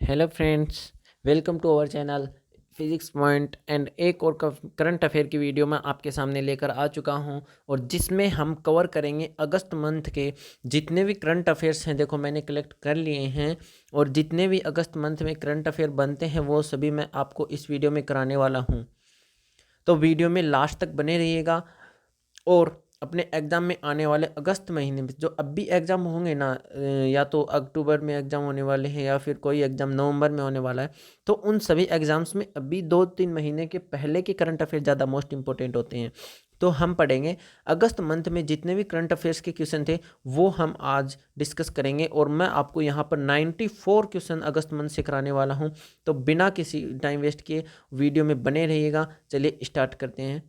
Hello friends, welcome to our channel physics point and एक और current affair की video मैं आपके सामने लेकर आ चुका हूं और जिसमें हम कवर करेंगे अगस्त मंथ के जितने भी करंट अफेयर्स हैं। देखो, मैंने कलेक्ट कर लिए हैं और जितने भी अगस्त मंथ में करंट अफेयर बनते हैं वो सभी मैं आपको इस वीडियो में कराने वाला हूँ। तो वीडियो में लास्ट तक बने रहिएगा और अपने एग्ज़ाम में आने वाले अगस्त महीने में जो अब भी एग्ज़ाम होंगे ना, या तो अक्टूबर में एग्ज़ाम होने वाले हैं या फिर कोई एग्ज़ाम नवंबर में होने वाला है, तो उन सभी एग्ज़ाम्स में अभी 2-3 महीने के पहले के करंट अफेयर ज़्यादा मोस्ट इंपॉर्टेंट होते हैं। तो हम पढ़ेंगे अगस्त मंथ में जितने भी करंट अफेयर्स के क्वेश्चन थे वो हम आज डिस्कस करेंगे और मैं आपको यहाँ पर 94 क्वेश्चन अगस्त मंथ से कराने वाला हूँ। तो बिना किसी टाइम वेस्ट किए वीडियो में बने रहिएगा। चलिए स्टार्ट करते हैं।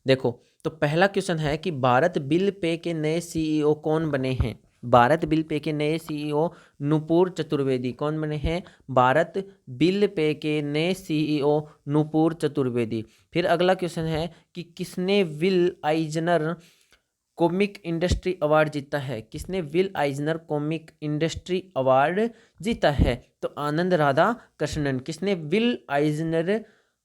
देखो, तो पहला क्वेश्चन है कि भारत बिल पे के नए सीईओ कौन बने हैं। भारत बिल पे के नए सीईओ नुपुर चतुर्वेदी कौन बने हैं। भारत बिल पे के नए सीईओ नुपुर चतुर्वेदी। फिर अगला क्वेश्चन है कि किसने विल आइजनर कॉमिक इंडस्ट्री अवार्ड जीता है। किसने विल आइजनर कॉमिक इंडस्ट्री अवार्ड जीता है। तो आनंद राधा कृष्णन। किसने विल आइजनर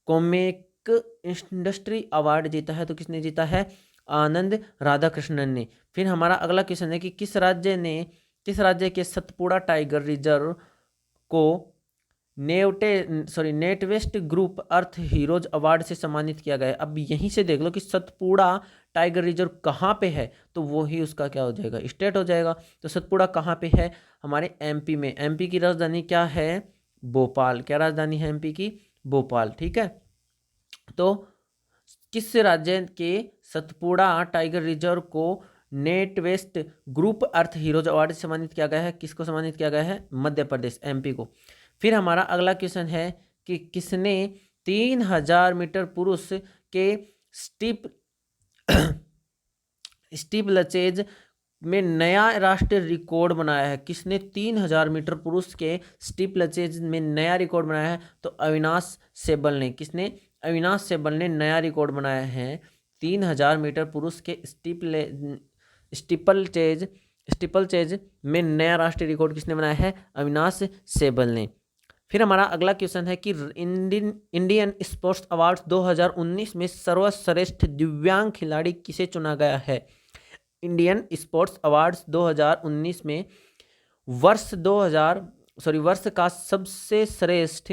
कॉमिक इंडस्ट्री अवार्ड जीता है। तो किसने जीता है, आनंद राधा कृष्णन ने। फिर हमारा अगला क्वेश्चन है कि किस राज्य के सतपुड़ा टाइगर रिजर्व को नेटवेस्ट ग्रुप अर्थ हीरोज अवार्ड से सम्मानित किया गया है। अब यहीं से देख लो कि सतपुड़ा टाइगर रिजर्व कहाँ पे है, तो वो ही उसका क्या हो जाएगा, स्टेट हो जाएगा। तो सतपुड़ा कहाँ पे है, हमारे एमपी में। एमपी की राजधानी क्या है, भोपाल। क्या राजधानी है एमपी की, भोपाल। ठीक है। तो किस राज्य के सतपुड़ा टाइगर रिजर्व को नेट वेस्ट ग्रुप अर्थ हीरोज अवार्ड से सम्मानित किया गया है। किसको सम्मानित किया गया है, मध्य प्रदेश, एमपी को। फिर हमारा अगला क्वेश्चन है कि किसने 3000 मीटर पुरुष के स्टीप स्टीप लचेज में नया राष्ट्रीय रिकॉर्ड बनाया है। किसने 3000 मीटर पुरुष के स्टीप लचेज में नया रिकॉर्ड बनाया है, तो अविनाश सेबल ने। किसने, अविनाश सेबल ने नया रिकॉर्ड बनाया है। 3000 मीटर पुरुष के स्टीपल चेज में नया राष्ट्रीय रिकॉर्ड किसने बनाया है, अविनाश सेबल ने। फिर हमारा अगला क्वेश्चन है कि इंडियन स्पोर्ट्स अवार्ड्स 2019 में सर्वश्रेष्ठ दिव्यांग खिलाड़ी किसे चुना गया है। इंडियन स्पोर्ट्स अवार्ड्स 2019 में वर्ष का सबसे श्रेष्ठ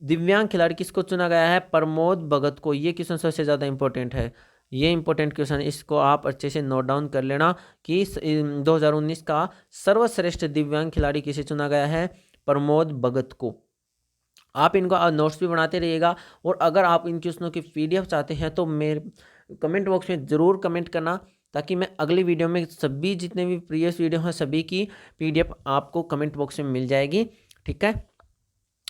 दिव्यांग खिलाड़ी किसको चुना गया है, प्रमोद भगत को। ये क्वेश्चन सबसे ज़्यादा इंपॉर्टेंट है। ये इंपॉर्टेंट क्वेश्चन, इसको आप अच्छे से नोट डाउन कर लेना कि 2019 का सर्वश्रेष्ठ दिव्यांग खिलाड़ी किसे चुना गया है, प्रमोद भगत को। आप इनको नोट्स भी बनाते रहिएगा और अगर आप इन क्वेश्चनों की पीडीएफ चाहते हैं तो मेरे कमेंट बॉक्स में ज़रूर कमेंट करना, ताकि मैं अगली वीडियो में सभी जितने भी प्रीवियस वीडियो हैं सभी की पीडीएफ आपको कमेंट बॉक्स में मिल जाएगी। ठीक है।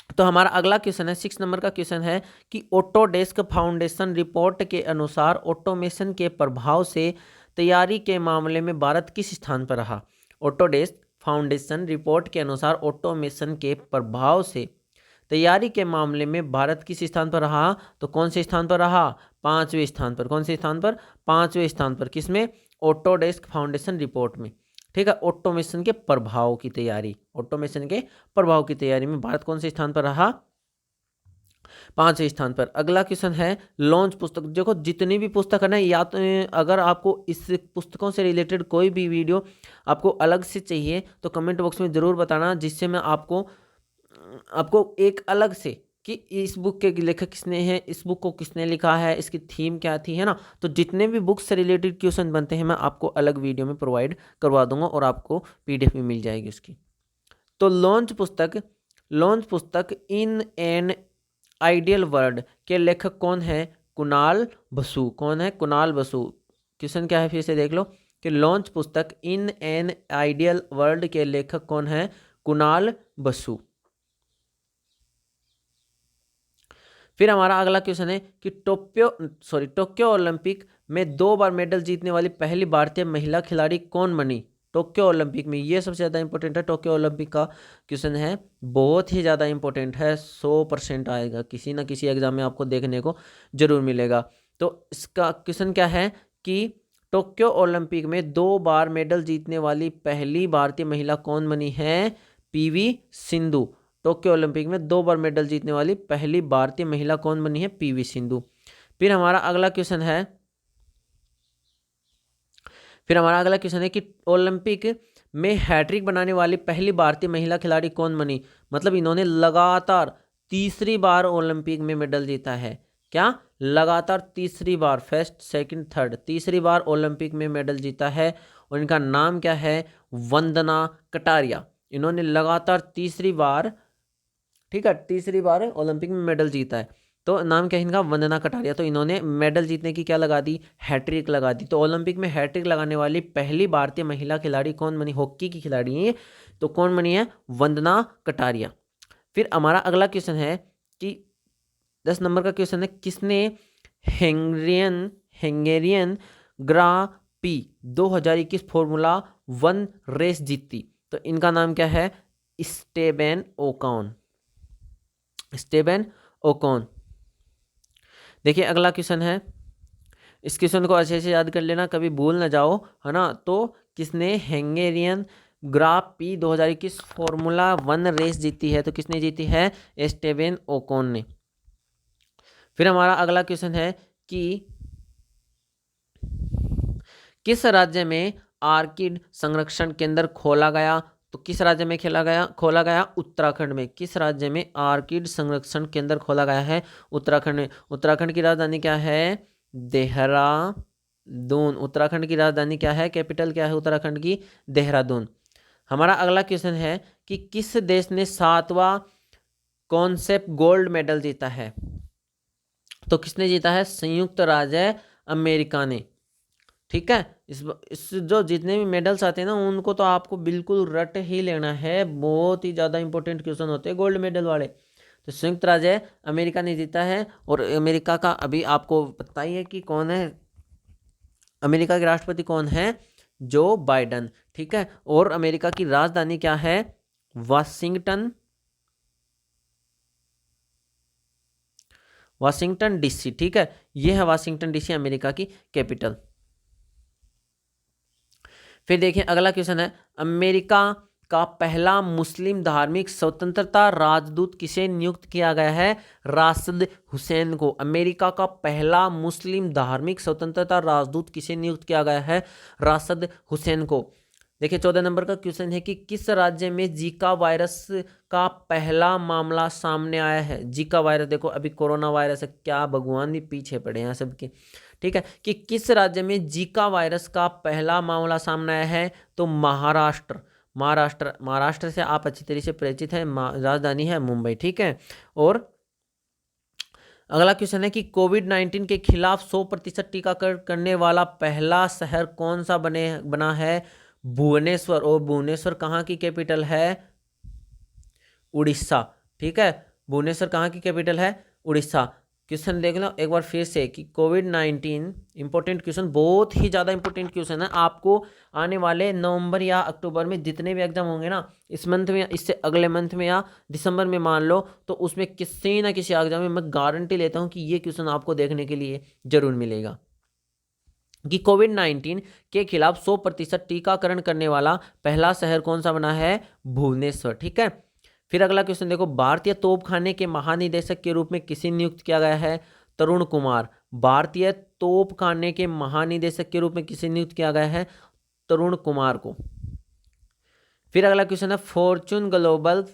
तो हमारा अगला क्वेश्चन है, 6 नंबर का क्वेश्चन है कि ऑटोडेस्क फाउंडेशन रिपोर्ट के अनुसार ऑटोमेशन के प्रभाव से तैयारी के मामले में भारत किस स्थान पर रहा। ऑटोडेस्क फाउंडेशन रिपोर्ट के अनुसार ऑटोमेशन के प्रभाव से तैयारी के मामले में भारत किस स्थान पर रहा, तो कौन से स्थान पर रहा, 5वें स्थान पर। कौन से स्थान पर, 5वें स्थान पर। किसमें, ऑटोडेस्क फाउंडेशन रिपोर्ट में। ठीक है। ऑटोमेशन के प्रभाव की तैयारी, ऑटोमेशन के प्रभाव की तैयारी में भारत कौन से स्थान पर रहा, 5वें स्थान पर। अगला क्वेश्चन है लॉन्च पुस्तक। देखो, जितनी भी पुस्तक है ना, या तो अगर आपको इस पुस्तकों से रिलेटेड कोई भी वीडियो आपको अलग से चाहिए तो कमेंट बॉक्स में ज़रूर बताना, जिससे मैं आपको एक अलग से कि इस बुक के लेखक किसने हैं, इस बुक को किसने लिखा है, इसकी थीम क्या थी, है ना। तो जितने भी बुक्स से रिलेटेड क्वेश्चन बनते हैं मैं आपको अलग वीडियो में प्रोवाइड करवा दूंगा और आपको पीडीएफ में मिल जाएगी उसकी। तो लॉन्च पुस्तक इन एन आइडियल वर्ल्ड के लेखक कौन है, कुणाल बसु। कौन है, कुणाल बसु। क्वेश्चन क्या है फिर से देख लो कि लॉन्च पुस्तक इन एन आइडियल वर्ल्ड के लेखक कौन है, कुणाल बसु। फिर हमारा अगला क्वेश्चन है कि टोक्यो ओलंपिक में 2 बार मेडल जीतने वाली पहली भारतीय महिला खिलाड़ी कौन बनी। टोक्यो ओलंपिक में, ये सबसे ज़्यादा इंपॉर्टेंट है। टोक्यो ओलंपिक का क्वेश्चन है, बहुत ही ज़्यादा इंपॉर्टेंट है, 100% आएगा, किसी ना किसी एग्जाम में आपको देखने को जरूर मिलेगा। तो इसका क्वेश्चन क्या है कि टोक्यो ओलंपिक में 2 बार मेडल जीतने वाली पहली भारतीय महिला कौन बनी है? पीवी सिंधु। टोक्यो ओलंपिक में 2 बार मेडल जीतने वाली पहली भारतीय महिला कौन बनी है? पीवी सिंधु। फिर हमारा अगला क्वेश्चन है कि ओलंपिक में हैट्रिक बनाने वाली पहली भारतीय महिला खिलाड़ी कौन बनी? मतलब इन्होंने लगातार तीसरी बार ओलंपिक में मेडल जीता है। क्या? लगातार तीसरी बार, फर्स्ट सेकंड थर्ड, तीसरी बार ओलंपिक में मेडल जीता है और इनका नाम क्या है? वंदना कटारिया। इन्होंने लगातार तीसरी बार, ठीक है, तीसरी बार ओलंपिक में मेडल जीता है। तो नाम क्या है इनका? वंदना कटारिया। तो इन्होंने मेडल जीतने की क्या लगा दी? हैट्रिक लगा दी। तो ओलंपिक में हैट्रिक लगाने वाली पहली भारतीय महिला खिलाड़ी कौन बनी? हॉकी की खिलाड़ी है तो कौन बनी है? वंदना कटारिया। फिर हमारा अगला क्वेश्चन है कि 10 नंबर का क्वेश्चन है, किसने हंगेरियन ग्रा पी 2021 फॉर्मूला 1 रेस जीती? तो इनका नाम क्या है? स्टेबन ओकॉन। देखिए अगला क्वेश्चन है, इस क्वेश्चन को अच्छे से याद कर लेना, कभी भूल ना जाओ, है ना। तो किसने हंगेरियन ग्रा पी 2021 फॉर्मूला 1 रेस जीती है? तो किसने जीती है? स्टेबन ओकॉन ने। फिर हमारा अगला क्वेश्चन है कि किस राज्य में आर्किड संरक्षण केंद्र खोला गया? तो किस राज्य में खोला गया? उत्तराखंड में। किस राज्य में आर्किड संरक्षण केंद्र खोला गया है? उत्तराखंड में। उत्तराखंड की राजधानी क्या है? देहरादून। उत्तराखंड की राजधानी क्या है? कैपिटल क्या है उत्तराखंड की? देहरादून। हमारा अगला क्वेश्चन है कि किस देश ने 7वां कॉन्सेप्ट गोल्ड मेडल जीता है? तो किसने जीता है? संयुक्त राज्य अमेरिका ने। ठीक है, इस जो जितने भी मेडल्स आते हैं ना उनको तो आपको बिल्कुल रट ही लेना है, बहुत ही ज़्यादा इंपॉर्टेंट क्वेश्चन होते हैं गोल्ड मेडल वाले। तो संयुक्त राज्य अमेरिका ने जीता है। और अमेरिका का अभी आपको पता ही है कि कौन है अमेरिका के राष्ट्रपति? कौन है? जो बाइडन। ठीक है, और अमेरिका की राजधानी क्या है? Washington DC. ठीक है, ये है वाशिंगटन डीसी अमेरिका की कैपिटल। फिर देखिए अगला क्वेश्चन है, अमेरिका का पहला मुस्लिम धार्मिक स्वतंत्रता राजदूत किसे नियुक्त किया गया है? राशिद हुसैन को। अमेरिका का पहला मुस्लिम धार्मिक स्वतंत्रता राजदूत किसे नियुक्त किया गया है? राशिद हुसैन को। देखिए 14 नंबर का क्वेश्चन है कि किस राज्य में जीका वायरस का पहला मामला सामने आया है? जीका वायरस, देखो अभी कोरोना वायरस है, क्या भगवान भी पीछे पड़े हैं सबके। ठीक है, कि किस राज्य में जीका वायरस का पहला मामला सामने आया है? तो महाराष्ट्र से आप अच्छी तरह से परिचित हैं, राजधानी है मुंबई। ठीक है, और अगला क्वेश्चन है कि कोविड-19 के खिलाफ 100% टीकाकरण करने वाला पहला शहर कौन सा बना है? भुवनेश्वर। और भुवनेश्वर कहाँ की कैपिटल है? उड़ीसा। ठीक है, भुवनेश्वर कहाँ की कैपिटल है? उड़ीसा। क्वेश्चन देख लो एक बार फिर से कि कोविड-19 इंपॉर्टेंट क्वेश्चन, बहुत ही ज़्यादा इंपॉर्टेंट क्वेश्चन है। आपको आने वाले नवंबर या अक्टूबर में जितने भी एग्जाम होंगे ना, इस मंथ में, इससे अगले मंथ में या दिसंबर में मान लो, तो उसमें किसी ना किसी एग्जाम में मैं गारंटी लेता हूँ कि ये क्वेश्चन आपको देखने के लिए जरूर मिलेगा कि कोविड-19 के खिलाफ 100% टीकाकरण करने वाला पहला शहर कौन सा बना है? भुवनेश्वर। ठीक है, फिर अगला क्वेश्चन देखो, भारतीय तोपखाने के महानिदेशक के रूप में किसे नियुक्त किया गया है? तरुण कुमार। भारतीय तोपखाने के महानिदेशक के रूप में किसे नियुक्त किया गया है? तरुण कुमार को। फिर अगला क्वेश्चन है, फॉर्च्यून ग्लोबल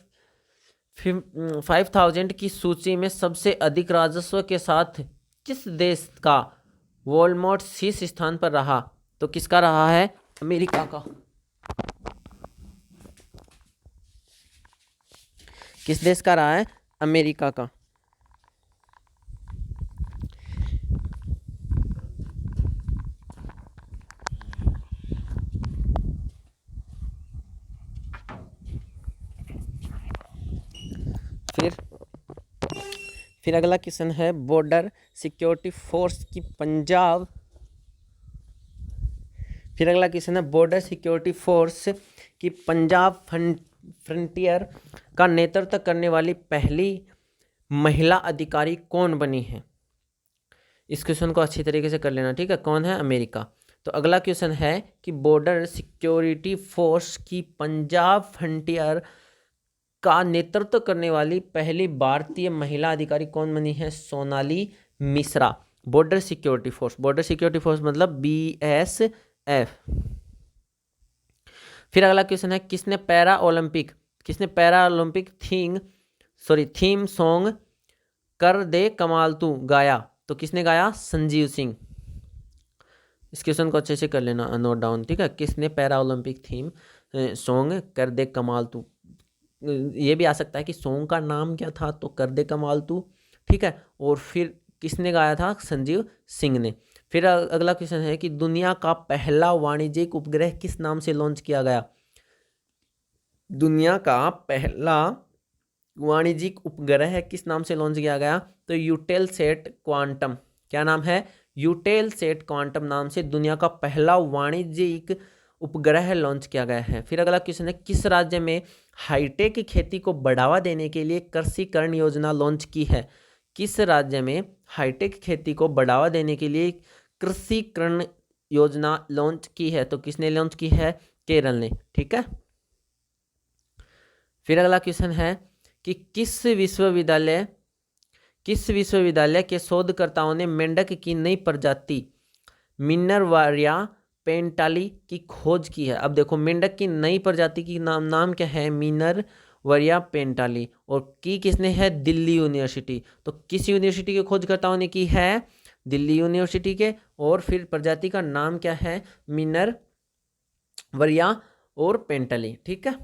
5000 की सूची में सबसे अधिक राजस्व के साथ किस देश का वॉलमार्ट शीर्ष स्थान पर रहा? तो किसका रहा है? अमेरिका का। किस देश का रहा है? अमेरिका का। फिर अगला क्वेश्चन है, बॉर्डर सिक्योरिटी फोर्स की पंजाब। फिर अगला क्वेश्चन है, बॉर्डर सिक्योरिटी फोर्स की पंजाब फ्रंटियर का नेतृत्व करने वाली पहली महिला अधिकारी कौन बनी है? इस क्वेश्चन को अच्छी तरीके से कर लेना। ठीक है, कौन है? अमेरिका। तो अगला क्वेश्चन है कि बॉर्डर सिक्योरिटी फोर्स की पंजाब फ्रंटियर का नेतृत्व करने वाली पहली भारतीय महिला अधिकारी कौन बनी है? Sonali Mishra. Border security force मतलब BSF। फिर अगला क्वेश्चन है किसने पैरा ओलंपिक थीम सॉन्ग कर दे कमाल तू गाया? तो किसने गाया? संजीव सिंह। इस क्वेश्चन को अच्छे से कर लेना नोट डाउन, ठीक है। किसने पैरा ओलंपिक थीम सॉन्ग कर दे कमाल तू, ये भी आ सकता है कि सॉन्ग का नाम क्या था, तो कर दे कमाल तू, ठीक है। और फिर किसने गाया था? संजीव सिंह ने। फिर अगला क्वेश्चन है कि दुनिया का पहला वाणिज्यिक उपग्रह किस नाम से लॉन्च किया गया? दुनिया का पहला वाणिज्यिक उपग्रह किस नाम से लॉन्च किया गया? तो यूटेलसेट क्वांटम। क्या नाम है? यूटेलसेट क्वांटम नाम से दुनिया का पहला वाणिज्यिक उपग्रह लॉन्च किया गया है। फिर अगला क्वेश्चन है किस राज्य में हाईटेक खेती को बढ़ावा देने के लिए कृषिकरण योजना लॉन्च की है? किस राज्य में हाईटेक खेती को बढ़ावा देने के लिए कृषिकरण योजना लॉन्च की है? तो किसने लॉन्च की है? केरल ने, ठीक है। फिर अगला क्वेश्चन है कि किस विश्वविद्यालय के शोधकर्ताओं ने मेंढक की नई प्रजाति मिनरवारिया पेंटाली की खोज की है? अब देखो मेंढक की नई प्रजाति की नाम क्या है? मिनरवारिया पेंटाली। और की किसने है? दिल्ली यूनिवर्सिटी। तो किस यूनिवर्सिटी के खोजकर्ताओं ने की है? दिल्ली यूनिवर्सिटी के। और फिर प्रजाति का नाम क्या है? मिनरवारिया और पेंटाली, ठीक है।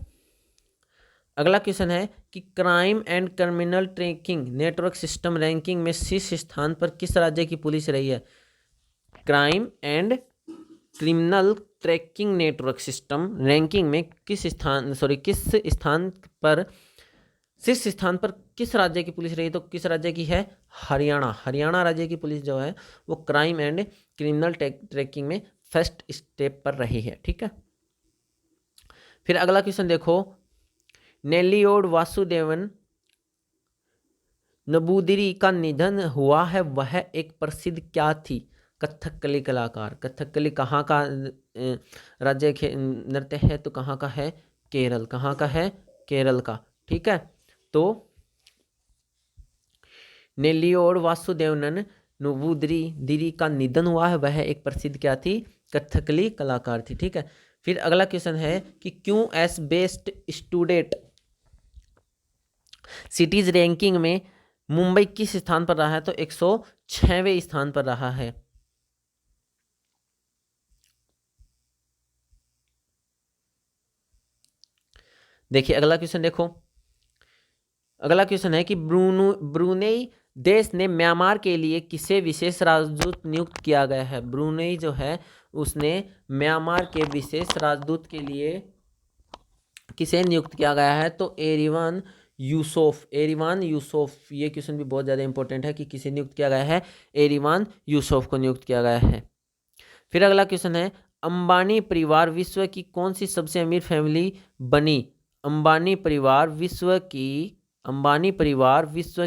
अगला क्वेश्चन है कि crime and criminal tracking network system ranking में शीर्ष स्थान पर किस राज्य की पुलिस रही है? Crime and criminal tracking network system ranking में किस स्थान पर शीर्ष स्थान पर किस राज्य की पुलिस रही? तो किस राज्य की है? हरियाणा राज्य की पुलिस जो है वो क्राइम एंड क्रिमिनल ट्रैकिंग में फर्स्ट स्टेप पर रही है, ठीक है। फिर अगला क्वेश्चन देखो, नेल्लियोर वासुदेवन नंबूदिरी का निधन हुआ है, वह एक प्रसिद्ध क्या थी? कथकली कलाकार। कथकली कहाँ का राज्य नृत्य है? तो कहाँ का है? केरल। कहाँ का है? केरल का, ठीक है। तो नेल्लियोर वासुदेवन नंबूदिरी का निधन हुआ है, वह एक प्रसिद्ध क्या थी? कथकली कलाकार थी, ठीक है। फिर अगला क्वेश्चन है कि क्यों S best student cities ranking में मुंबई किस स्थान पर रहा है? तो 106वें स्थान पर रहा है। देखिए अगला क्वेश्चन देखो, अगला क्वेश्चन है कि ब्रूनेई देश ने म्यांमार के लिए किसे विशेष राजदूत नियुक्त किया गया है? ब्रूनेई जो है उसने म्यांमार के विशेष राजदूत के लिए किसे नियुक्त किया गया है? तो एरिवान यूसुफ। ये क्वेश्चन भी बहुत ज़्यादा इंपॉर्टेंट है कि किसे नियुक्त किया गया है? एरिवान यूसुफ को नियुक्त किया गया है। फिर अगला क्वेश्चन है अंबानी परिवार विश्व की कौन सी सबसे अमीर फैमिली बनी? अंबानी परिवार विश्व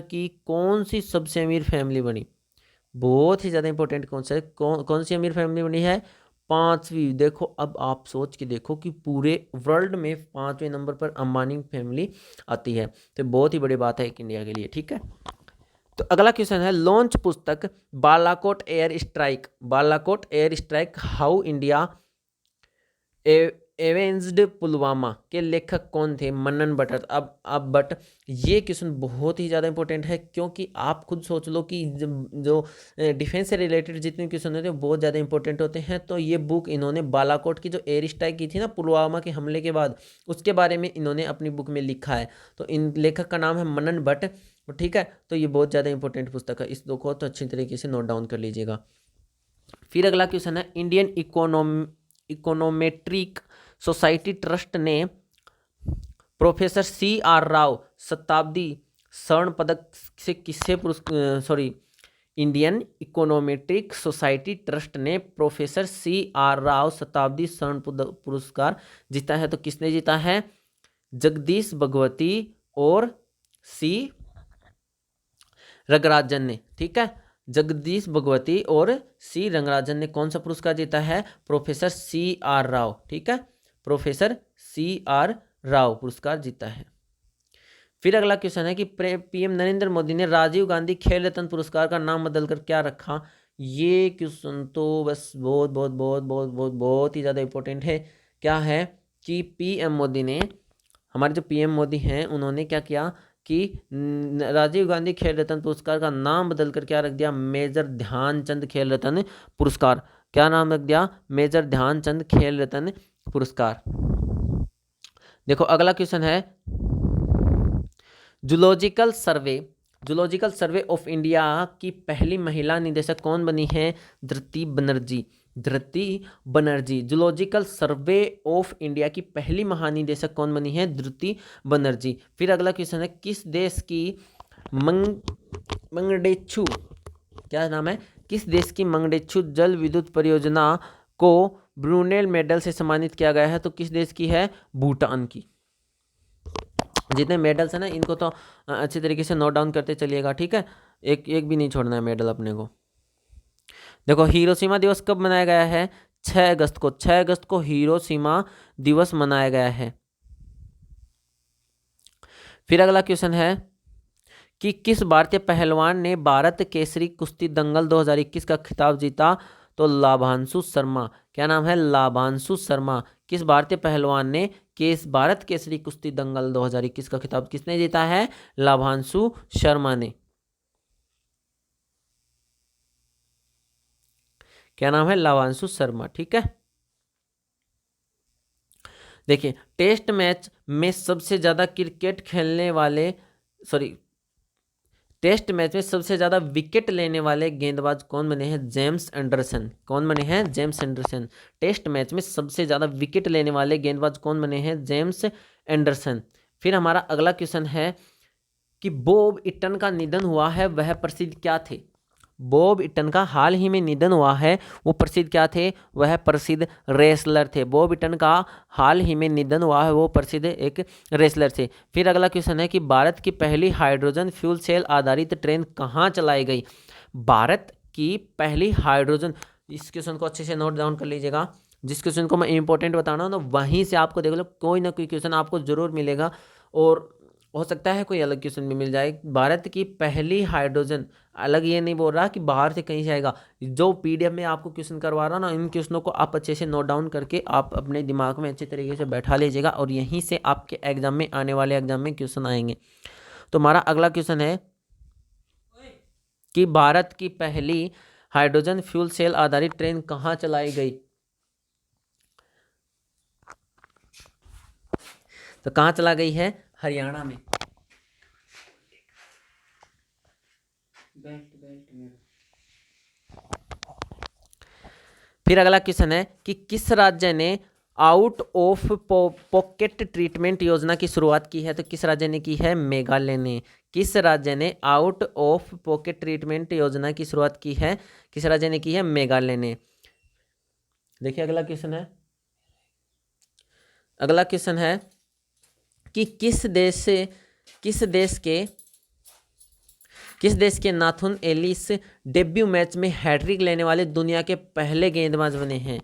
की कौन सी सबसे अमीर फैमिली बनी? बहुत ही ज़्यादा इंपॉर्टेंट कौन सी अमीर फैमिली बनी है? 5वीं। देखो अब आप सोच के देखो कि पूरे वर्ल्ड में 5वें नंबर पर अंबानी फैमिली आती है, तो बहुत ही बड़ी बात है एक इंडिया के लिए, ठीक है। तो अगला क्वेश्चन है लॉन्च पुस्तक Balakot air strike how India एवेंज्ड Pulwama के लेखक कौन थे? मनन बट। अब बट ये क्वेश्चन बहुत ही ज़्यादा इंपॉर्टेंट है, क्योंकि आप खुद सोच लो कि जो डिफेंस से रिलेटेड जितने क्वेश्चन होते हैं बहुत ज़्यादा इंपॉर्टेंट होते हैं। तो ये बुक इन्होंने बालाकोट की जो एयर स्ट्राइक की थी ना पुलवामा के हमले के बाद, उसके बारे में इन्होंने अपनी बुक में लिखा है। तो इन लेखक का नाम है मनन बट, ठीक है। तो ये बहुत ज़्यादा इंपॉर्टेंट पुस्तक है, इस दो को तो अच्छी तरीके से नोट डाउन कर लीजिएगा। फिर अगला क्वेश्चन है इंडियन इकोनोमेट्रिक सोसाइटी ट्रस्ट ने प्रोफेसर CR राव शताब्दी स्वर्ण पदक से किसे इंडियन इकोनोमेट्रिक सोसाइटी ट्रस्ट ने प्रोफेसर CR राव शताब्दी स्वर्ण पुरस्कार जीता है? तो किसने जीता है? जगदीश भगवती और C रगराजन ने, ठीक है। जगदीश भगवती और सी रंगराजन ने कौन सा पुरस्कार जीता है? Professor C R Rao. ठीक है, प्रोफेसर सी आर राव पुरस्कार जीता है। फिर अगला क्वेश्चन है कि पीएम नरेंद्र मोदी ने राजीव गांधी खेल रत्न पुरस्कार का नाम बदलकर क्या रखा? ये क्वेश्चन तो बस बहुत बहुत बहुत बहुत बहुत बहुत ही ज़्यादा इंपॉर्टेंट है। क्या है कि पीएम मोदी ने, हमारे जो पीएम मोदी हैं, उन्होंने क्या किया कि राजीव गांधी खेल रत्न पुरस्कार का नाम बदलकर क्या रख दिया? मेजर ध्यानचंद खेल रत्न पुरस्कार। क्या नाम रख दिया? मेजर ध्यानचंद खेल रत्न पुरस्कार। देखो अगला क्वेश्चन है, जूलॉजिकल सर्वे ऑफ इंडिया की पहली महिला निदेशक कौन बनी है? Dhriti Banerjee. Zoological survey of India की पहली महानिदेशक कौन बनी है? धृति बनर्जी। फिर अगला क्वेश्चन है, किस देश की मंगडेचू, क्या नाम है? किस देश की मंगडेचू जल विद्युत परियोजना को ब्रूनेल मेडल से सम्मानित किया गया है? तो किस देश की है? भूटान की। जितने मेडल्स हैं ना, इनको तो अच्छे तरीके से नोट डाउन करते चलिएगा। ठीक है, एक भी नहीं छोड़ना है मेडल अपने को। देखो हिरोशिमा दिवस कब मनाया गया है? 6 अगस्त को। 6 अगस्त को हिरोशिमा दिवस मनाया गया है। फिर अगला क्वेश्चन है कि किस भारतीय पहलवान ने भारत केसरी कुश्ती दंगल 2021 का खिताब जीता? तो लाभांशु शर्मा। क्या नाम है? लाभांशु शर्मा। किस भारतीय पहलवान ने भारत केसरी कुश्ती दंगल 2021 का खिताब किसने जीता है? लाभांशु शर्मा ने। क्या नाम है? लाभांशु शर्मा। ठीक है, देखिए टेस्ट मैच में सबसे ज्यादा टेस्ट मैच में सबसे ज्यादा विकेट लेने वाले गेंदबाज कौन बने हैं? James Anderson. कौन बने हैं? James Anderson. टेस्ट मैच में सबसे ज्यादा विकेट लेने वाले गेंदबाज कौन बने हैं? James Anderson. फिर हमारा अगला क्वेश्चन है कि बॉब इटन का निधन हुआ है, वह प्रसिद्ध क्या थे? बॉब इटन का हाल ही में निधन हुआ है, वो प्रसिद्ध क्या थे? वह प्रसिद्ध रेसलर थे। बॉब इटन का हाल ही में निधन हुआ है, वो प्रसिद्ध एक रेसलर थे। फिर अगला क्वेश्चन है कि भारत की पहली हाइड्रोजन फ्यूल सेल आधारित ट्रेन कहाँ चलाई गई? भारत की पहली हाइड्रोजन, इस क्वेश्चन को अच्छे से नोट डाउन कर लीजिएगा। जिस क्वेश्चन को मैं इंपॉर्टेंट बता रहा हूँ ना, वहीं से आपको देख लो कोई ना कोई क्वेश्चन आपको जरूर मिलेगा, और हो सकता है कोई अलग क्वेश्चन भी मिल जाए। भारत की पहली हाइड्रोजन, अलग ये नहीं बोल रहा कि बाहर से कहीं से आएगा। जो पीडीएफ में आपको क्वेश्चन करवा रहा ना, इन क्वेश्चनों को आप अच्छे से नोट डाउन करके आप अपने दिमाग में अच्छे तरीके से बैठा लीजिएगा, और यहीं से आपके एग्जाम में, आने वाले एग्जाम में क्वेश्चन आएंगे। तो हमारा अगला क्वेश्चन है कि भारत की पहली हाइड्रोजन फ्यूल सेल आधारित ट्रेन कहाँ चलाई गई? तो कहाँ चला गई है? हरियाणा में। फिर अगला क्वेश्चन है कि किस राज्य ने आउट ऑफ पॉकेट ट्रीटमेंट योजना की शुरुआत की है? तो किस राज्य ने की है? मेघालय ने। किस राज्य ने आउट ऑफ पॉकेट ट्रीटमेंट योजना की शुरुआत की है? किस राज्य ने की है? मेघालय ने। देखिए अगला क्वेश्चन है कि किस देश के नाथुन एलिस डेब्यू मैच में हैट्रिक लेने वाले दुनिया के पहले गेंदबाज बने हैं?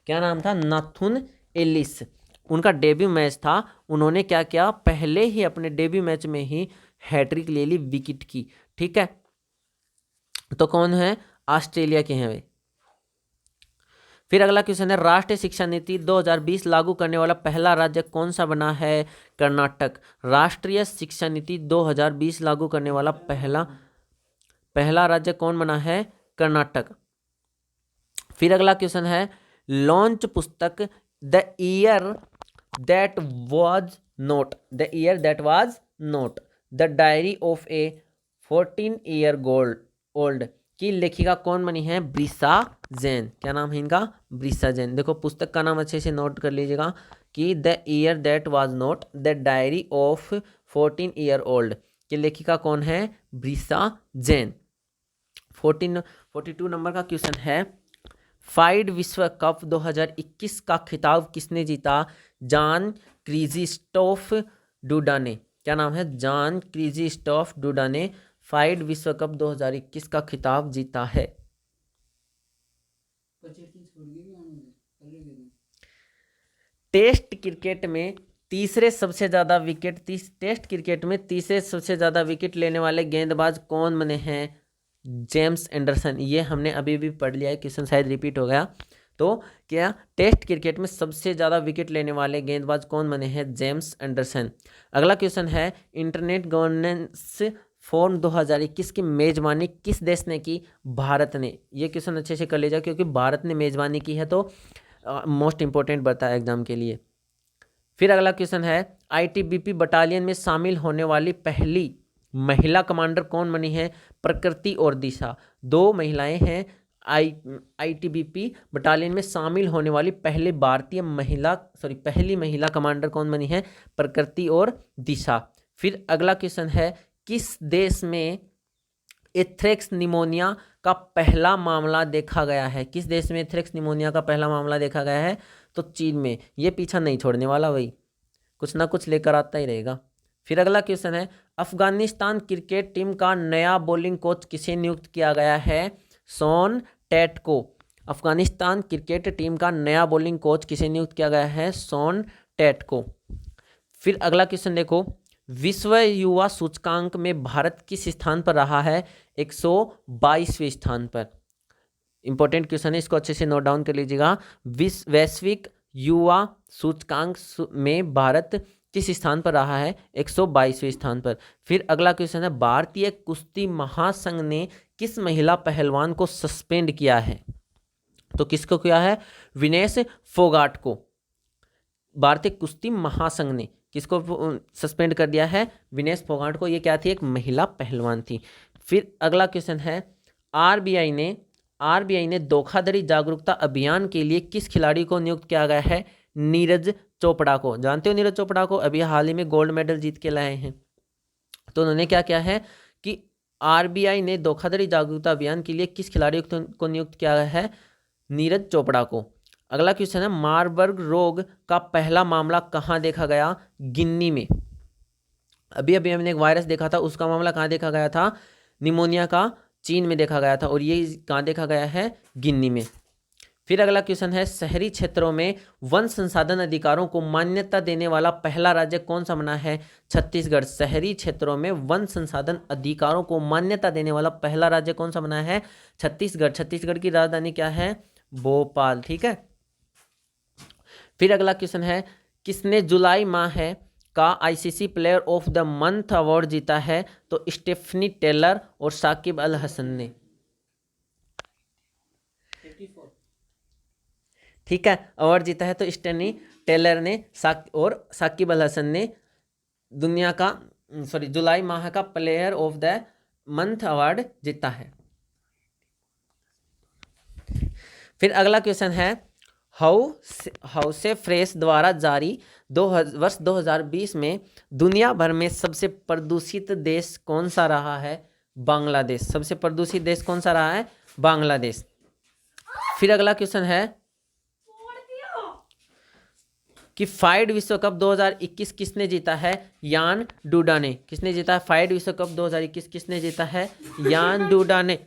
क्या नाम था? नाथुन एलिस। उनका डेब्यू मैच था, उन्होंने क्या किया? पहले ही अपने डेब्यू मैच में ही हैट्रिक ले ली, विकेट की। ठीक है, तो कौन है? ऑस्ट्रेलिया के हैं वे। फिर अगला क्वेश्चन है, राष्ट्रीय शिक्षा नीति 2020 लागू करने वाला पहला राज्य कौन सा बना है? कर्नाटक। राष्ट्रीय शिक्षा नीति 2020 लागू करने वाला पहला राज्य कौन बना है? कर्नाटक। फिर अगला क्वेश्चन है, लॉन्च पुस्तक the year that was not the diary of A 14-year old की लेखिका कौन बनी है? ब्रिसा जैन। क्या नाम है इनका? ब्रिसा जैन। देखो पुस्तक का नाम अच्छे से नोट कर लीजिएगा कि the year that was not the diary of 14-year old की लेखिका कौन है? ब्रिसा जैन। 42 नंबर का क्वेश्चन है, फाइड विश्व कप 2021 का खिताब किसने जीता? जॉन क्रिजिस्टोफ डूडा ने। क्या नाम है? जॉन क्रिजिस्टोफ डूडा ने क्वालिफाइड विश्व कप 2021 का खिताब जीता है? टेस्ट क्रिकेट में तीसरे सबसे ज़्यादा विकेट लेने वाले गेंदबाज कौन बने हैं? James Anderson. ये हमने अभी भी पढ़ लिया है, क्वेश्चन शायद रिपीट हो गया। तो क्या टेस्ट क्रिकेट में सबसे ज़्यादा विकेट लेने वाले गेंदबाज कौन बने हैं? James Anderson. अगला क्वेश्चन है, इंटरनेट गवर्नेंस फोरम 2021 की मेजबानी किस देश ने की? भारत ने। ये क्वेश्चन अच्छे से कर लीजिए, क्योंकि भारत ने मेजबानी की है, तो मोस्ट इंपॉर्टेंट बनता है एग्जाम के लिए। फिर अगला क्वेश्चन है, आईटीबीपी बटालियन में शामिल होने वाली पहली महिला कमांडर कौन बनी है? प्रकृति और दिशा। 2 महिलाएं हैं आईटीबीपी बटालियन में शामिल होने वाली पहली महिला कमांडर कौन बनी है? प्रकृति और दिशा। फिर अगला क्वेश्चन है, किस देश में एंथ्रेक्स निमोनिया का पहला मामला देखा गया है? किस देश में एंथ्रेक्स निमोनिया का पहला मामला देखा गया है? तो चीन में। ये पीछा नहीं छोड़ने वाला, वही कुछ ना कुछ लेकर आता ही रहेगा। फिर अगला क्वेश्चन है, अफगानिस्तान क्रिकेट टीम का नया बॉलिंग कोच किसे नियुक्त किया गया है? शॉन टेट को। अफगानिस्तान क्रिकेट टीम का नया बॉलिंग कोच किसे नियुक्त किया गया है? शॉन टेट को। फिर अगला क्वेश्चन देखो, विश्व युवा सूचकांक में भारत किस स्थान पर रहा है? 122वें स्थान पर। इंपॉर्टेंट क्वेश्चन है, इसको अच्छे से नोट डाउन कर लीजिएगा। वैश्विक युवा सूचकांक में भारत किस स्थान पर रहा है? 122वें स्थान पर। फिर अगला क्वेश्चन है, भारतीय कुश्ती महासंघ ने किस महिला पहलवान को सस्पेंड किया है? तो किसको किया है? विनेश फोगाट को। भारतीय कुश्ती महासंघ ने किसको सस्पेंड कर दिया है? विनेश फोगाट को। ये क्या थी? एक महिला पहलवान थी। फिर अगला क्वेश्चन है, आरबीआई ने धोखाधड़ी जागरूकता अभियान के लिए किस खिलाड़ी को नियुक्त किया गया है? नीरज चोपड़ा को। जानते हो नीरज चोपड़ा को? अभी हाल ही में गोल्ड मेडल जीत के लाए हैं। तो उन्होंने क्या किया है कि आरबीआई ने धोखाधड़ी जागरूकता अभियान के लिए किस खिलाड़ी को नियुक्त किया गया है? नीरज चोपड़ा को। अगला क्वेश्चन है, मारबर्ग रोग का पहला मामला कहाँ देखा गया? गिनी में। अभी हमने एक वायरस देखा था, उसका मामला कहाँ देखा गया था? निमोनिया का चीन में देखा गया था, और ये कहाँ देखा गया है? गिनी में। फिर अगला क्वेश्चन है, शहरी क्षेत्रों में वन संसाधन अधिकारों को मान्यता देने वाला पहला राज्य कौन सा बना है? छत्तीसगढ़। शहरी क्षेत्रों में वन संसाधन अधिकारों को मान्यता देने वाला पहला राज्य कौन सा बना है? छत्तीसगढ़। छत्तीसगढ़ की राजधानी क्या है? भोपाल। ठीक है। फिर अगला क्वेश्चन है, किसने जुलाई माह का ICC player of the month award जीता है? तो स्टेफनी टेलर और साकिब अल हसन ने। ठीक है, अवार्ड जीता है तो स्टेफनी टेलर ने और साकिब अल हसन ने दुनिया का जुलाई माह का player of the month award जीता है। फिर अगला क्वेश्चन है, हाउसे फ्रेश द्वारा जारी वर्ष 2020 में दुनिया भर में सबसे प्रदूषित देश कौन सा रहा है? बांग्लादेश। सबसे प्रदूषित देश कौन सा रहा है? बांग्लादेश। फिर अगला क्वेश्चन है कि फाइड विश्व कप 2021 किसने जीता है? यान डूडा ने। किसने जीता है फाइड विश्व कप 2021? किसने जीता है? यान डूडा ने।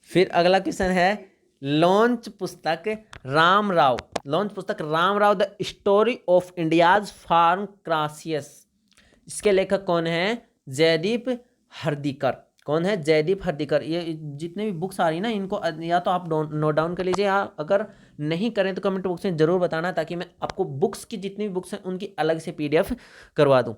फिर अगला क्वेश्चन है, लॉन्च पुस्तक Ramrao the story of India's farm crisis, इसके लेखक कौन है? जयदीप हर्दीकर। कौन है? जयदीप हर्दीकर। ये जितने भी बुक्स आ रही ना, इनको या तो आप नोट डाउन कर लीजिए, या अगर नहीं करें तो कमेंट बॉक्स में जरूर बताना, ताकि मैं आपको बुक्स की जितनी भी बुक्स हैं उनकी अलग से पीडीएफ करवा दूं।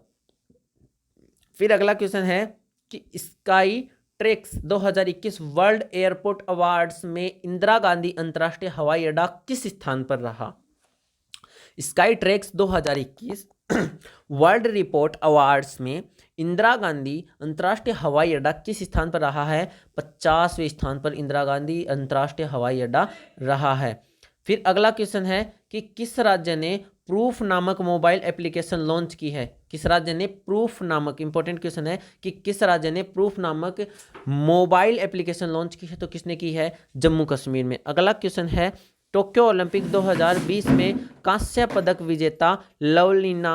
फिर अगला क्वेश्चन है कि Skytrax 2021 world airport awards में इंदिरा गांधी अंतर्राष्ट्रीय हवाई अड्डा किस स्थान पर रहा? Skytrax 2021 world report awards में इंदिरा गांधी अंतर्राष्ट्रीय हवाई अड्डा किस स्थान पर रहा है? 50वें स्थान पर इंदिरा गांधी अंतर्राष्ट्रीय हवाई अड्डा रहा है। फिर अगला क्वेश्चन है कि किस राज्य ने प्रूफ नामक मोबाइल एप्लीकेशन लॉन्च की है? किस राज्य ने प्रूफ नामक, इंपॉर्टेंट क्वेश्चन है कि किस राज्य ने प्रूफ नामक मोबाइल एप्लीकेशन लॉन्च की है? तो किसने की है? जम्मू कश्मीर में। अगला क्वेश्चन है टोक्यो ओलंपिक 2020 में कांस्य पदक विजेता लवलीना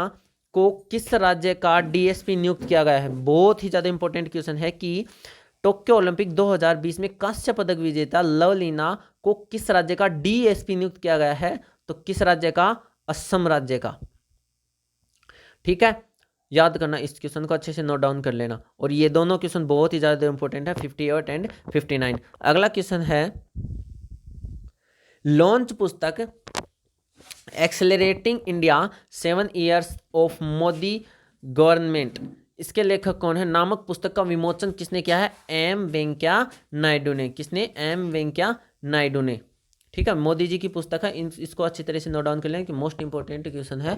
को किस राज्य का डीएसपी नियुक्त किया गया है। बहुत ही ज़्यादा इंपॉर्टेंट क्वेश्चन है कि टोक्यो ओलंपिक 2020 में कांस्य पदक विजेता लवलीना को किस राज्य का डीएसपी नियुक्त किया गया है, तो किस राज्य का, असम राज्य का। ठीक है, याद करना, इस क्वेश्चन को अच्छे से नोट डाउन कर लेना। और ये दोनों क्वेश्चन बहुत ही ज़्यादा इंपॉर्टेंट है, 58 एंड 59। अगला क्वेश्चन है, लॉन्च पुस्तक accelerating India 7 years of Modi government, इसके लेखक कौन है। नामक पुस्तक का विमोचन किसने किया है, एम वेंकैया नायडू ने। किसने, एम वेंकैया नायडू ने। ठीक है, मोदी जी की पुस्तक है, इसको अच्छी तरह से नोट डाउन कर लें कि मोस्ट इंपॉर्टेंट क्वेश्चन है,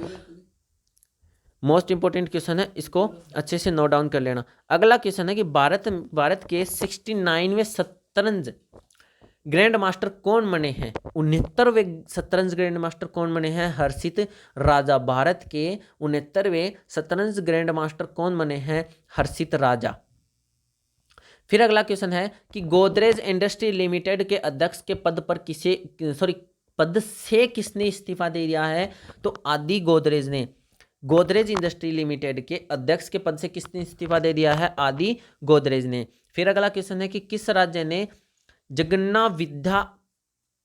मोस्ट इंपॉर्टेंट क्वेश्चन है, इसको अच्छे से नोट डाउन कर लेना। अगला क्वेश्चन है कि भारत के 69वें शतरंज ग्रैंड मास्टर कौन बने हैं। 69वें शतरंज ग्रैंड मास्टर कौन बने हैं, हर्षित राजा। भारत के 69वें शतरंज ग्रैंड मास्टर कौन बने हैं, हर्षित राजा। फिर अगला क्वेश्चन है कि गोदरेज इंडस्ट्री लिमिटेड के अध्यक्ष के पद से किसने इस्तीफा दे दिया है, तो आदि गोदरेज ने। गोदरेज इंडस्ट्री लिमिटेड के अध्यक्ष के पद से किसने इस्तीफा दे दिया है, आदि गोदरेज ने। फिर अगला क्वेश्चन है कि किस राज्य ने जगन्ना विद्या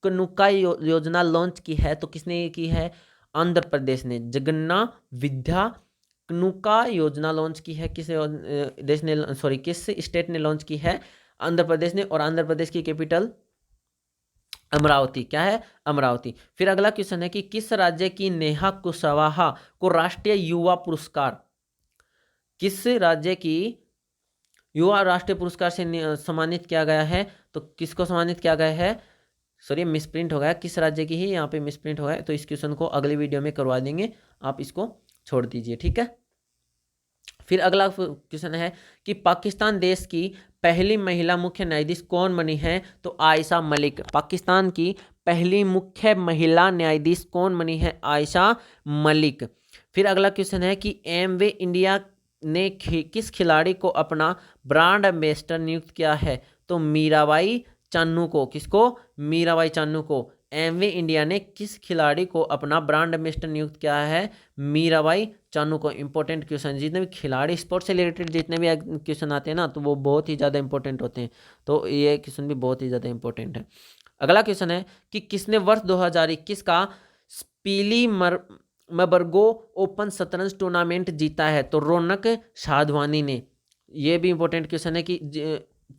कनुका योजना लॉन्च की है, तो किसने की है, आंध्र प्रदेश ने। जगन्ना विद्या कनुका योजना लॉन्च की है, किस देश ने, किस स्टेट ने लॉन्च की है, आंध्र प्रदेश ने। और आंध्र प्रदेश की कैपिटल अमरावती। क्या है, अमरावती। फिर अगला क्वेश्चन है कि किस राज्य की नेहा कुशवाहा को राष्ट्रीय युवा पुरस्कार, किस राज्य की युवा राष्ट्रीय पुरस्कार से सम्मानित किया गया है, तो किसको सम्मानित किया गया है, मिसप्रिंट हो गया, किस राज्य की ही यहाँ पे मिसप्रिंट हो गया, तो इस क्वेश्चन को अगली वीडियो में करवा देंगे, आप इसको छोड़ दीजिए। ठीक है, फिर अगला क्वेश्चन है कि पाकिस्तान देश की पहली महिला मुख्य न्यायाधीश कौन बनी है, तो आयशा मलिक। पाकिस्तान की पहली मुख्य महिला न्यायाधीश कौन बनी है, आयशा मलिक। फिर अगला क्वेश्चन है कि एमवे इंडिया ने किस खिलाड़ी को अपना ब्रांड एम्बेसडर नियुक्त किया है, तो मीराबाई चानू को। किसको, मीराबाई चानू को। एमवे इंडिया ने किस खिलाड़ी को अपना ब्रांड एम्बेसडर नियुक्त किया है, मीराबाई चानू को। इंपॉर्टेंट क्वेश्चन, जितने भी खिलाड़ी स्पोर्ट्स से रिलेटेड जितने भी क्वेश्चन आते हैं ना, तो वो बहुत ही ज़्यादा इंपॉर्टेंट होते हैं, तो ये क्वेश्चन भी बहुत ही ज़्यादा इंपॉर्टेंट है। अगला क्वेश्चन है कि किसने वर्ष 2021 का स्पीली मबर्गो ओपन शतरंज टूर्नामेंट जीता है, तो रौनक साधवानी ने। ये भी इंपॉर्टेंट क्वेश्चन है कि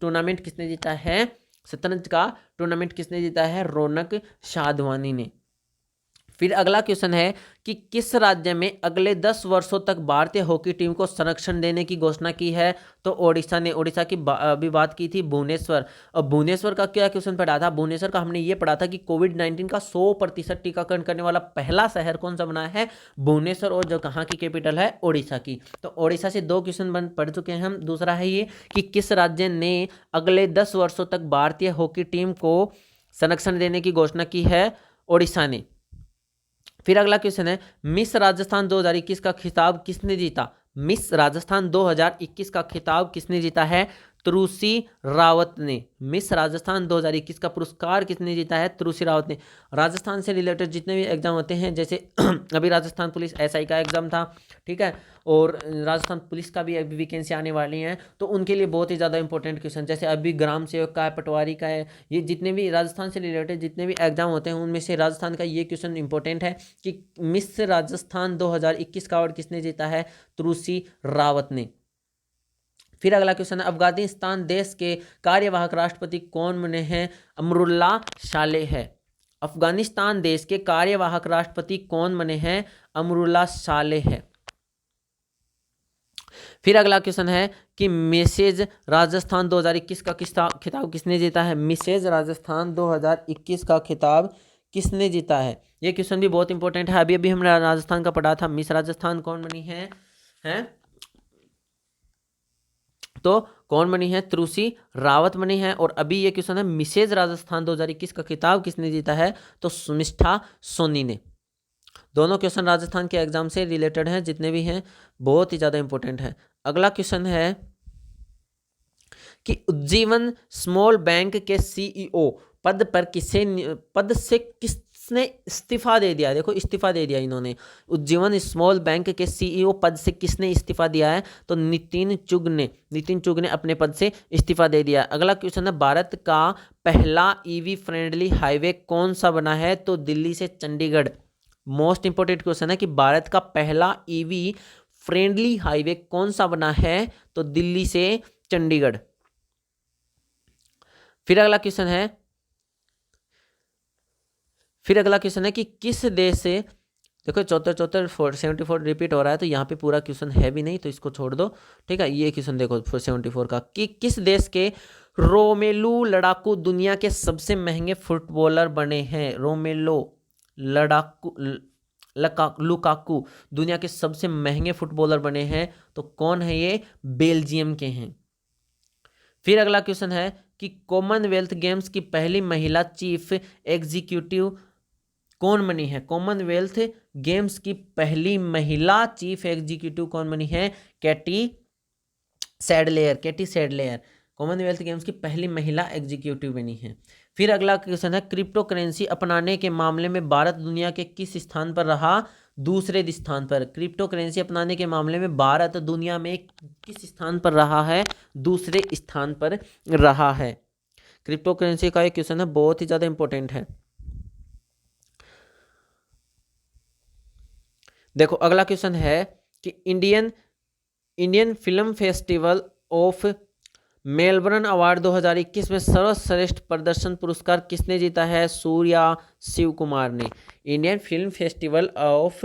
टूर्नामेंट किसने जीता है, शतरंज का टूर्नामेंट किसने जीता है, रौनक साधवानी ने। फिर अगला क्वेश्चन है कि किस राज्य में अगले 10 वर्षों तक भारतीय हॉकी टीम को संरक्षण देने की घोषणा की है, तो ओडिशा ने। ओडिशा की अभी बात की थी, भुवनेश्वर। और भुवनेश्वर का क्या क्वेश्चन पढ़ा था, भुवनेश्वर का हमने ये पढ़ा था कि कोविड-19 का 100% टीकाकरण करने वाला पहला शहर कौन सा बना है, भुवनेश्वर। और जो कहाँ की कैपिटल है, ओडिशा की। तो ओडिशा से 2 क्वेश्चन पढ़ चुके हैं हम। दूसरा है ये कि किस राज्य ने अगले 10 वर्षों तक भारतीय हॉकी टीम को संरक्षण देने की घोषणा की है, ओडिशा ने। फिर अगला क्वेश्चन है, मिस राजस्थान 2021 का खिताब किसने जीता। मिस राजस्थान 2021 का खिताब किसने जीता है, तुलसी रावत ने। मिस राजस्थान 2021 का पुरस्कार किसने जीता है, तुलसी रावत ने। राजस्थान से रिलेटेड जितने भी एग्जाम होते हैं, जैसे अभी राजस्थान पुलिस एसआई का एग्जाम था, ठीक है, और राजस्थान पुलिस का भी अभी वैकेंसी आने वाली हैं, तो उनके लिए बहुत ही ज़्यादा इंपॉर्टेंट क्वेश्चन, जैसे अभी ग्राम सेवक का है, पटवारी का है, ये जितने भी राजस्थान से रिलेटेड जितने भी एग्जाम होते हैं, उनमें से राजस्थान का ये क्वेश्चन इंपॉर्टेंट है कि मिस राजस्थान 2021 का अवार्ड किसने जीता है, तुलसी रावत ने। फिर अगला क्वेश्चन है, अफगानिस्तान देश के कार्यवाहक राष्ट्रपति कौन बने हैं, अमरुल्ला सालेह है। अफगानिस्तान देश के कार्यवाहक राष्ट्रपति कौन बने हैं, अमरुल्ला सालेह है। फिर अगला क्वेश्चन है कि मिसेज राजस्थान 2021 का खिताब किसने जीता है, मिसेज राजस्थान 2021 का खिताब किसने जीता है। ये क्वेश्चन भी बहुत इंपॉर्टेंट है, अभी अभी हमने राजस्थान का पढ़ा था, मिस राजस्थान कौन बनी है, तो कौन बनी है, तुलसी रावत बनी है। और अभी ये क्वेश्चन है, मिसेज राजस्थान 2021 का खिताब किसने जीता है, तो सुमिष्ठा सोनी ने। दोनों क्वेश्चन राजस्थान के एग्जाम से रिलेटेड हैं, जितने भी हैं बहुत ही ज़्यादा इंपॉर्टेंट है। अगला क्वेश्चन है कि उज्जीवन स्मॉल बैंक के सीईओ पद से किसने इस्तीफा दे दिया? देखो इस्तीफा दे दिया इन्होंने। उज्जीवन स्मॉल बैंक के सीईओ पद से किसने इस्तीफा दिया है? तो नितिन चुग ने अपने पद से इस्तीफा दे दिया। अगला क्वेश्चन है, भारत का पहला ईवी फ्रेंडली हाईवे कौन सा बना है? तो दिल्ली से चंडीगढ़। मोस्ट इंपोर्टेंट क्वेश्चन है कि भारत का पहला ईवी फ्रेंडली हाईवे कौन सा बना है? तो दिल्ली से चंडीगढ़। फिर अगला क्वेश्चन है कि किस देश से, देखो 74 रिपीट हो रहा है, तो यहाँ पे पूरा क्वेश्चन है भी नहीं, तो इसको छोड़ दो, ठीक है। ये क्वेश्चन देखो 74 का, कि किस देश के रोमेलू लड़ाकू दुनिया के सबसे महंगे फुटबॉलर बने हैं? रोमेलो लुकाकू दुनिया के सबसे महंगे फुटबॉलर बने हैं, तो कौन है ये? बेल्जियम के हैं। फिर अगला क्वेश्चन है कि कॉमनवेल्थ गेम्स की पहली महिला चीफ एग्जीक्यूटिव कौन बनी है? कॉमनवेल्थ गेम्स की पहली महिला चीफ एग्जीक्यूटिव कौन बनी है? कैटी सैडलेयर कॉमनवेल्थ गेम्स की पहली महिला एग्जीक्यूटिव बनी है। फिर अगला क्वेश्चन है, क्रिप्टो करेंसी अपनाने के मामले में भारत दुनिया के किस स्थान पर रहा? दूसरे स्थान पर। क्रिप्टो करेंसी अपनाने के मामले में भारत दुनिया में किस स्थान पर रहा है? दूसरे स्थान पर रहा है। क्रिप्टो करेंसी का एक क्वेश्चन है, बहुत ही ज्यादा इंपॉर्टेंट है। देखो अगला क्वेश्चन है कि Indian film festival of Melbourne award 2021 में सर्वश्रेष्ठ प्रदर्शन पुरस्कार किसने जीता है? सूर्या शिव कुमार ने। Indian film festival of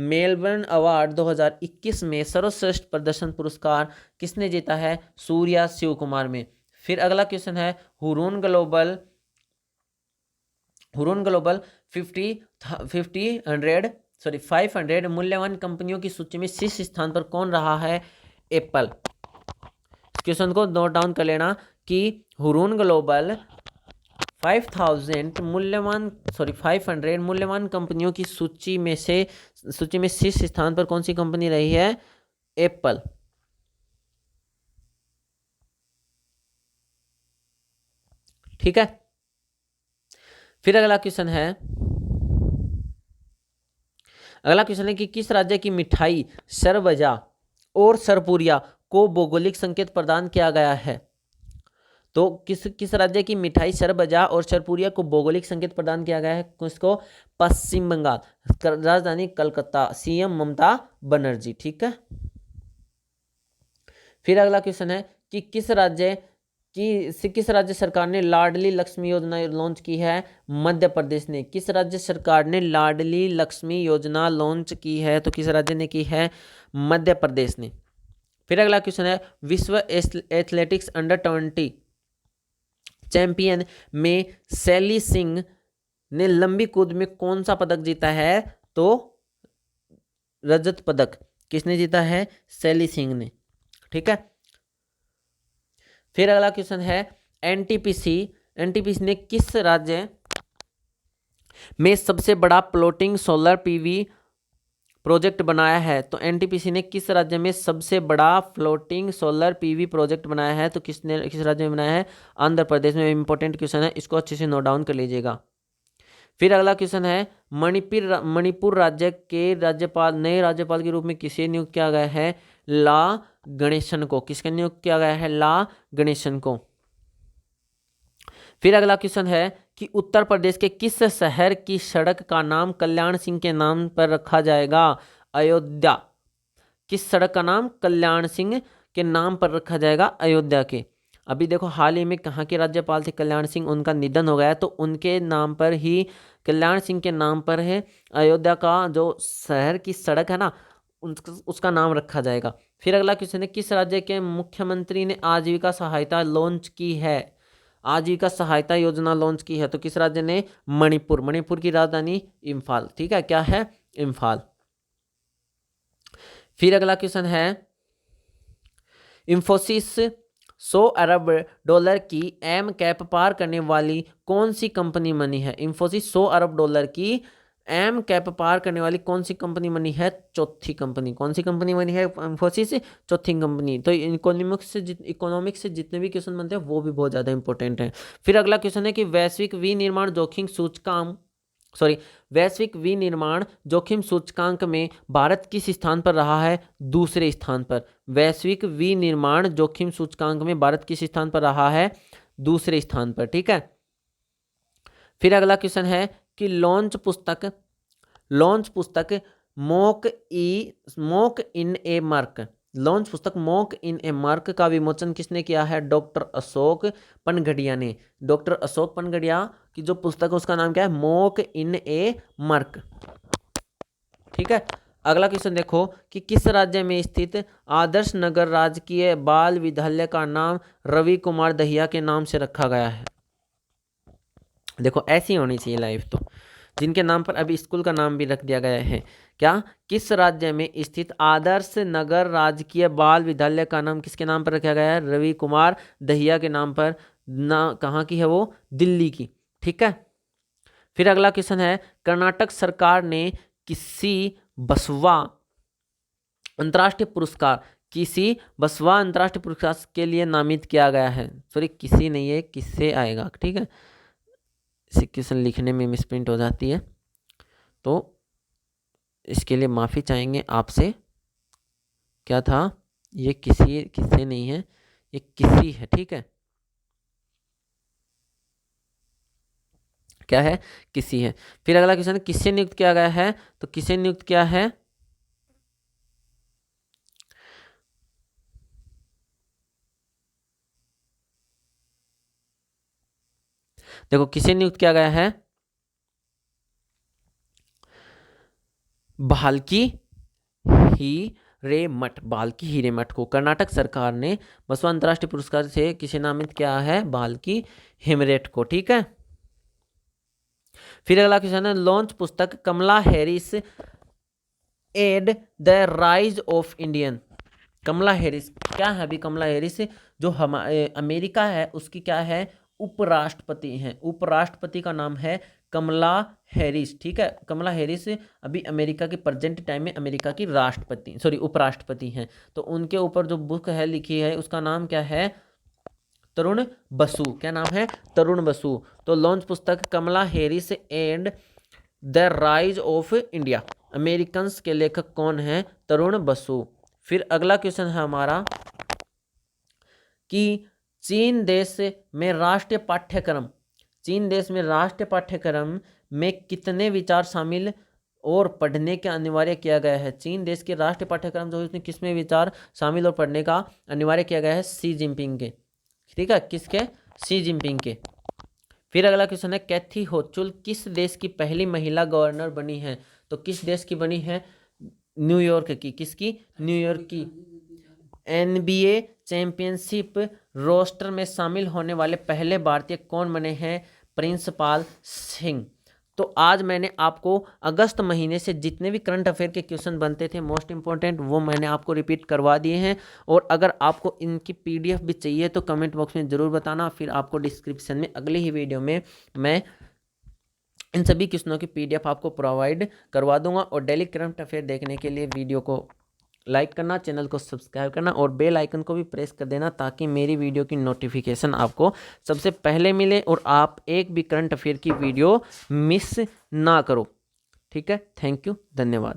Melbourne award 2021 में सर्वश्रेष्ठ प्रदर्शन पुरस्कार किसने जीता है? सूर्या शिव कुमार में। फिर अगला क्वेश्चन है, हुरून ग्लोबल 500 मूल्यवान कंपनियों की सूची में शीर्ष स्थान पर कौन रहा है? एप्पल। क्वेश्चन को नोट डाउन कर लेना कि हुरून ग्लोबल 500 मूल्यवान कंपनियों की सूची में शीर्ष स्थान पर कौन सी कंपनी रही है? एप्पल। ठीक है। फिर अगला क्वेश्चन है कि किस राज्य की मिठाई सरबजा और सरपुरिया को भौगोलिक संकेत प्रदान किया गया है? तो किस राज्य की मिठाई सरबजा और सरपुरिया को भौगोलिक संकेत प्रदान किया गया है? किसको? पश्चिम बंगाल। राजधानी कलकत्ता, सीएम ममता बनर्जी। ठीक है। फिर अगला क्वेश्चन है कि किस राज्य सरकार ने लाडली लक्ष्मी योजना लॉन्च की है? मध्य प्रदेश ने। किस राज्य सरकार ने लाडली लक्ष्मी योजना लॉन्च की है? तो किस राज्य ने की है? मध्य प्रदेश ने। फिर अगला क्वेश्चन है, विश्व एथलेटिक्स अंडर 20 चैंपियन में सैली सिंह ने लंबी कूद में कौन सा पदक जीता है? तो रजत पदक। किसने जीता है? सैली सिंह ने। ठीक है। फिर अगला क्वेश्चन है, एनटीपीसी ने किस राज्य में सबसे बड़ा फ्लोटिंग सोलर पीवी प्रोजेक्ट बनाया है? तो एनटीपीसी ने किस राज्य में सबसे बड़ा फ्लोटिंग सोलर पीवी प्रोजेक्ट बनाया है? तो किस राज्य में बनाया है? आंध्र प्रदेश में। इंपॉर्टेंट क्वेश्चन है, इसको अच्छे से नोट डाउन कर लीजिएगा। फिर अगला क्वेश्चन है, मणिपुर राज्य के नए राज्यपाल के रूप में किसे नियुक्त किया गया है? ला गणेशन को। किसका नियुक्त किया गया है? ला गणेशन को। फिर अगला क्वेश्चन है कि उत्तर प्रदेश के किस शहर की सड़क का नाम कल्याण सिंह के नाम पर रखा जाएगा? अयोध्या। किस सड़क का नाम कल्याण सिंह के नाम पर रखा जाएगा? अयोध्या के। अभी देखो हाल ही में कहाँ के राज्यपाल थे कल्याण सिंह, उनका निधन हो गया, तो उनके नाम पर ही, कल्याण सिंह के नाम पर है अयोध्या का जो शहर की सड़क है ना, उसका नाम रखा जाएगा। फिर अगला क्वेश्चन है, किस राज्य के मुख्यमंत्री ने आजीविका सहायता लॉन्च की है? आजीविका सहायता योजना लॉन्च की है, तो किस राज्य ने? मणिपुर की राजधानी इम्फाल। ठीक है, क्या है? इम्फाल। फिर अगला क्वेश्चन है, इंफोसिस 100 अरब डॉलर की एम कैप पार करने वाली कौन सी कंपनी बनी है? इंफोसिस 100 अरब डॉलर की एम कैप पार करने वाली कौन सी कंपनी बनी है? चौथी कंपनी। कौन सी कंपनी बनी है इंफोसिस? चौथी कंपनी। तो इकोनॉमिक्स से जितने भी क्वेश्चन बनते हैं वो भी बहुत ज़्यादा इंपॉर्टेंट है। फिर अगला क्वेश्चन है कि वैश्विक विनिर्माण जोखिम सूचकांक में भारत किस स्थान पर रहा है? दूसरे स्थान पर। वैश्विक विनिर्माण जोखिम सूचकांक में भारत किस स्थान पर रहा है? दूसरे स्थान पर। ठीक है। फिर अगला क्वेश्चन है कि लॉन्च पुस्तक मॉक इन ए मर्क लॉन्च पुस्तक मॉक इन ए मर्क का विमोचन किसने किया है? डॉक्टर अशोक पनगड़िया ने। डॉक्टर अशोक पनगड़िया की जो पुस्तक है उसका नाम क्या है? मॉक इन ए मर्क। ठीक है। अगला क्वेश्चन देखो कि किस राज्य में स्थित आदर्श नगर राजकीय बाल विद्यालय का नाम रवि कुमार दहिया के नाम से रखा गया है? देखो ऐसी होनी चाहिए लाइफ तो, जिनके नाम पर अभी स्कूल का नाम भी रख दिया गया है। क्या? किस राज्य में स्थित आदर्श नगर राजकीय बाल विद्यालय का नाम किसके नाम पर रखा गया है? रवि कुमार दहिया के नाम पर। ना कहाँ की है वो? दिल्ली की। ठीक है। फिर अगला क्वेश्चन है कर्नाटक सरकार ने किसी बसवा अंतर्राष्ट्रीय पुरस्कार के लिए नामित किया गया है? सॉरी, किसी नहीं है, किससे आएगा। ठीक है। क्वेश्चन लिखने में मिसप्रिंट हो जाती है तो इसके लिए माफ़ी चाहेंगे आपसे। क्या था ये? किससे नहीं है, ये किसी है। ठीक है। क्या है? किसी है। फिर अगला क्वेश्चन किससे नियुक्त किया गया है? तो किसे नियुक्त किया है? देखो किसे नियुक्त किया गया है? भाल्की हीरेमठ को कर्नाटक सरकार ने बसवा अंतर्राष्ट्रीय पुरस्कार से किसे नामित किया है? भाल्की हेमरेट को। ठीक है। फिर अगला क्वेश्चन है लॉन्च पुस्तक Kamala Harris and the rise of Indian. Kamala Harris क्या है? अभी कमला हैरिस जो हमारे अमेरिका है उसकी क्या है? उपराष्ट्रपति हैं। उपराष्ट्रपति का नाम है कमला हैरिस। ठीक है। कमला हैरिस अभी अमेरिका के प्रेजेंट टाइम में अमेरिका की उपराष्ट्रपति हैं। तो उनके ऊपर जो बुक है लिखी है उसका नाम क्या है? तरुण बसु। क्या नाम है? तरुण बसु। तो लॉन्च पुस्तक Kamala Harris and the rise of India, Americans के लेखक कौन है? तरुण बसु। फिर अगला क्वेश्चन है हमारा कि चीन देश में राष्ट्रीय पाठ्यक्रम में कितने विचार शामिल और पढ़ने के अनिवार्य किया गया है? चीन देश के राष्ट्रीय पाठ्यक्रम जो है उसमें किसमें विचार शामिल और पढ़ने का अनिवार्य किया गया है? शी जिनपिंग के। ठीक है। किसके? शी जिनपिंग के। फिर अगला क्वेश्चन है कैथी होचुल किस देश की पहली महिला गवर्नर बनी है? तो किस देश की बनी है? न्यूयॉर्क की। किसकी? न्यूयॉर्क की। NBA चैंपियनशिप रोस्टर में शामिल होने वाले पहले भारतीय कौन बने हैं? प्रिंसपाल सिंह। तो आज मैंने आपको अगस्त महीने से जितने भी करंट अफेयर के क्वेश्चन बनते थे मोस्ट इंपॉर्टेंट वो मैंने आपको रिपीट करवा दिए हैं। और अगर आपको इनकी PDF भी चाहिए तो कमेंट बॉक्स में ज़रूर बताना। फिर आपको डिस्क्रिप्शन में अगली ही वीडियो में मैं इन सभी क्वेश्चनों की PDF आपको प्रोवाइड करवा दूंगा। और डेली करंट अफेयर देखने के लिए वीडियो को लाइक करना, चैनल को सब्सक्राइब करना और बेल आइकन को भी प्रेस कर देना ताकि मेरी वीडियो की नोटिफिकेशन आपको सबसे पहले मिले और आप एक भी करंट अफेयर की वीडियो मिस ना करो। ठीक है। Thank you. धन्यवाद।